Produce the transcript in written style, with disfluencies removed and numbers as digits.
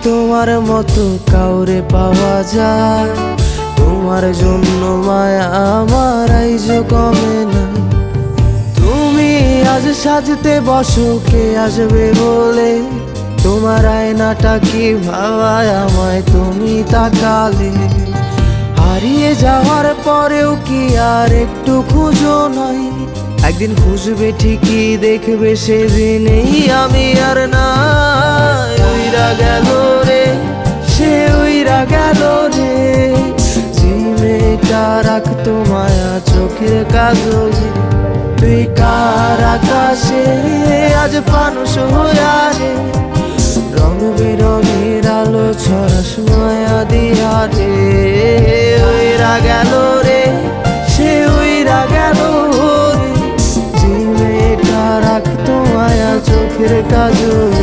তোমার মতো কাউরে পাওয়া যায়? তোমার জন্য মায়া আমার আইজো কমে নাই। তুমি আজ সাজতে বসো কে আসবে বলে, তোমার আয়নাটা কি ভাবায় আমায় তুমি তাকালে। হারিয়ে যাওয়ার পরেও কি আর একটু খুঁজো নাই? একদিন খুঁজবে ঠিকই দেখবে সেদিনেই আমি আর নাই। উইরা গেল রে, সে উইরা গেল রে, যে মেয়েটা রাখতো মায়া চোখের কাজলে। তুই কার আকাশে আজ ফানুস হইয়া রে, রং বেরঙের আলো ছড়াস মায়া দিয়া রে। উইরা গেল রে, সে উইরা গেল রে, যে মেয়েটা রাখতো মায়া চোখের কাজলে।